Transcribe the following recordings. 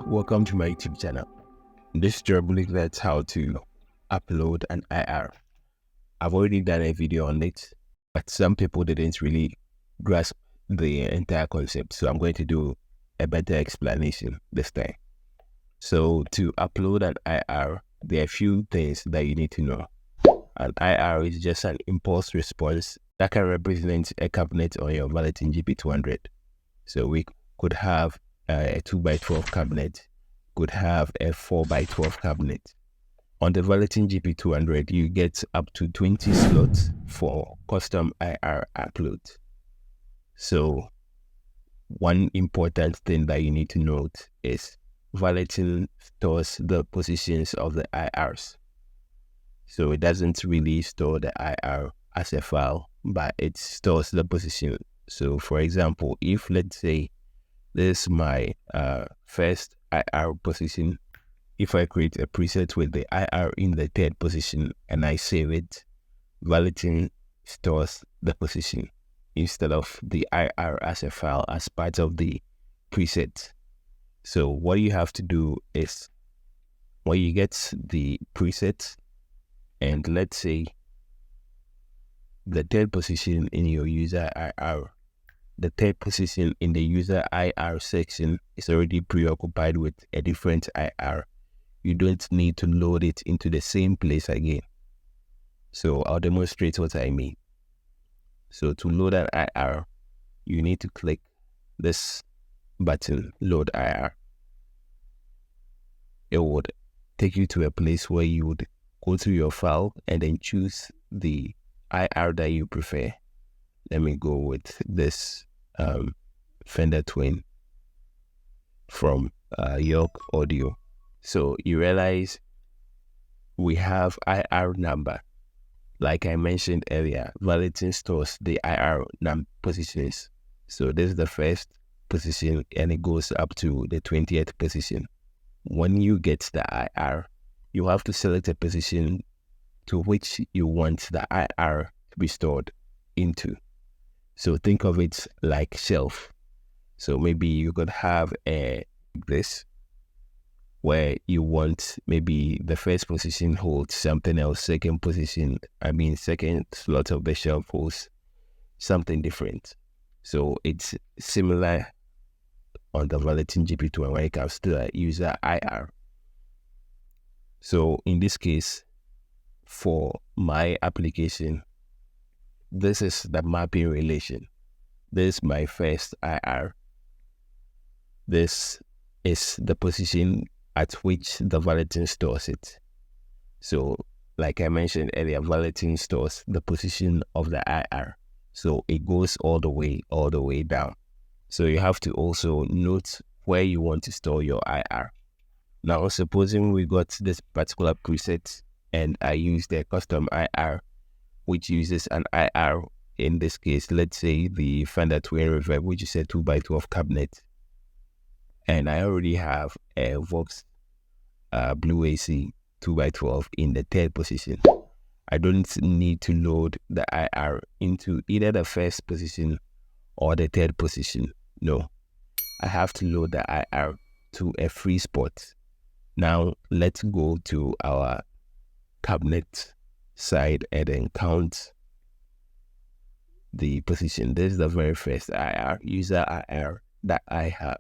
welcome to my YouTube channel. This tutorial looks at how to upload an IR. I've already done a video on it, but some people didn't really grasp the entire concept, so I'm going to do a better explanation this time. So to upload an IR, there are a few things that you need to know. An IR is just an impulse response that can represent a cabinet on your Valeton GP200. So we could have a 2x12 cabinet, could have a 4x12 cabinet. On the Valeton GP200, you get up to 20 slots for custom IR upload. So one important thing that you need to note is Valeton stores the positions of the IRs. So it doesn't really store the IR as a file, but it stores the position. So for example, if let's say this is my first IR position, if I create a preset with the IR in the third position and I save it, Valeton stores the position instead of the IR as a file as part of the preset. So what you have to do is, when you get the preset, and let's say the third position in your user IR, the third position in the user IR section is already preoccupied with a different IR. You don't need to load it into the same place again. So I'll demonstrate what I mean. So to load an IR, you need to click this button, Load IR. It would take you to a place where you would go to your file and then choose the IR that you prefer. Let me go with this Fender Twin from York Audio. So you realize we have IR number. Like I mentioned earlier, Valeton stores the IR positions. So this is the first position and it goes up to the 20th position. When you get the IR, you have to select a position to which you want the IR to be stored into. So think of it like shelf. So maybe you could have this where you want maybe the first position holds something else, second slot of the shelf holds something different. So it's similar on the Valeton GP2 where it comes to a user IR. So in this case, for my application, this is the mapping relation. This is my first IR. This is the position at which the Valeton stores it. So like I mentioned earlier, Valeton stores the position of the IR. So it goes all the way down. So you have to also note where you want to store your IR. Now, supposing we got this particular preset and I use the custom IR, which uses an IR, in this case, let's say the Fender Twin Reverb, which is a 2x12 cabinet. And I already have a Vox Blue AC 2x12 in the third position. I don't need to load the IR into either the first position or the third position. No, I have to load the IR to a free spot. Now let's go to our cabinet side and then count the position. This is the very first IR, user IR that I have.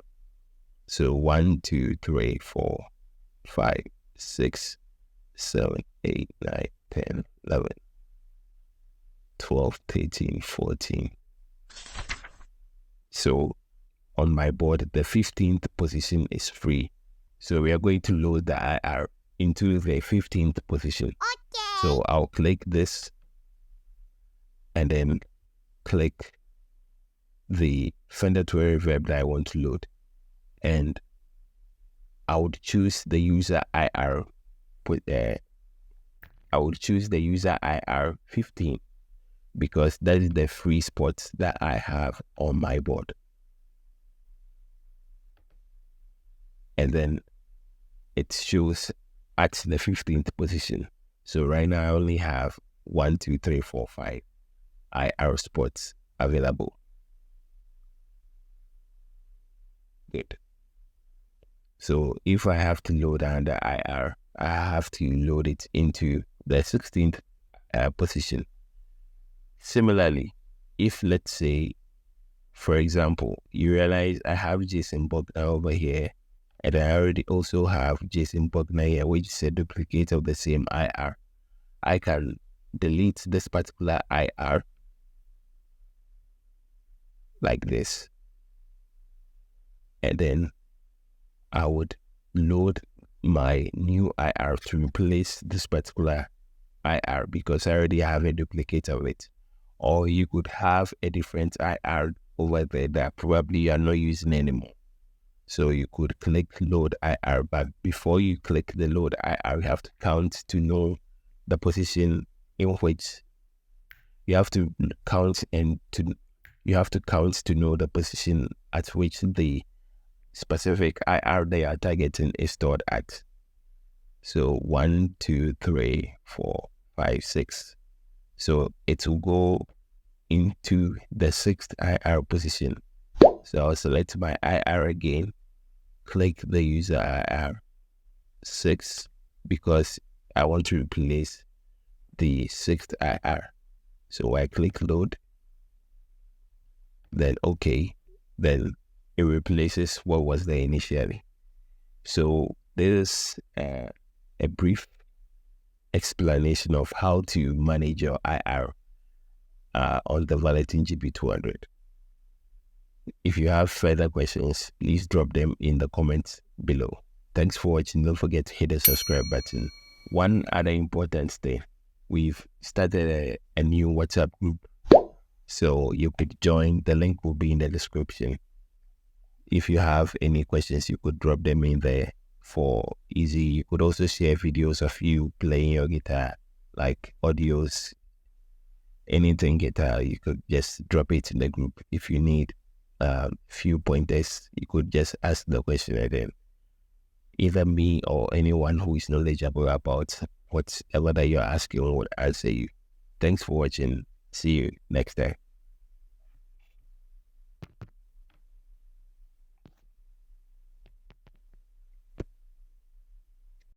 So 1, 2, 3, 4, 5, 6, 7, 8, 9, 10, 11, 12, 13, 14. So on my board, the 15th position is free. So we are going to load the IR into the 15th position. Okay. So I'll click this and then click the Fender Twin Reverb that I want to load. And I would choose the user IR. I would choose the user IR 15 because that is the free spot that I have on my board. And then it shows at the 15th position. So right now I only have 1, 2, 3, 4, 5 IR spots available. Good. So if I have to load another IR, I have to load it into the 16th position. Similarly, if let's say, for example, you realize I have Jason Bogner over here, and I already also have Jason Bogner here, which is a duplicate of the same IR, I can delete this particular IR like this, and then I would load my new IR to replace this particular IR because I already have a duplicate of it. Or you could have a different IR over there that probably you are not using anymore. So you could click load IR, but before you click the load IR, you have to count to know the position in which you have to count to know the position at which the specific IR they are targeting is stored at. So 1, 2, 3, 4, 5, 6. So it will go into the 6th IR position. So I'll select my IR again, click the user IR 6 because I want to replace the 6th IR. So I click load, then OK, then it replaces what was there initially. So this is a brief explanation of how to manage your IR on the Valeton GP200. If you have further questions, please drop them in the comments below. Thanks for watching. Don't forget to hit the subscribe button. One other important thing, we've started a new WhatsApp group, so you could join. The link will be in the description. If you have any questions, you could drop them in there for easy. You could also share videos of you playing your guitar, like audios, anything guitar. You could just drop it in the group. If you need few pointers, you could just ask the question, and then either me or anyone who is knowledgeable about whatever that you're asking would answer you. Thanks for watching. See you next time.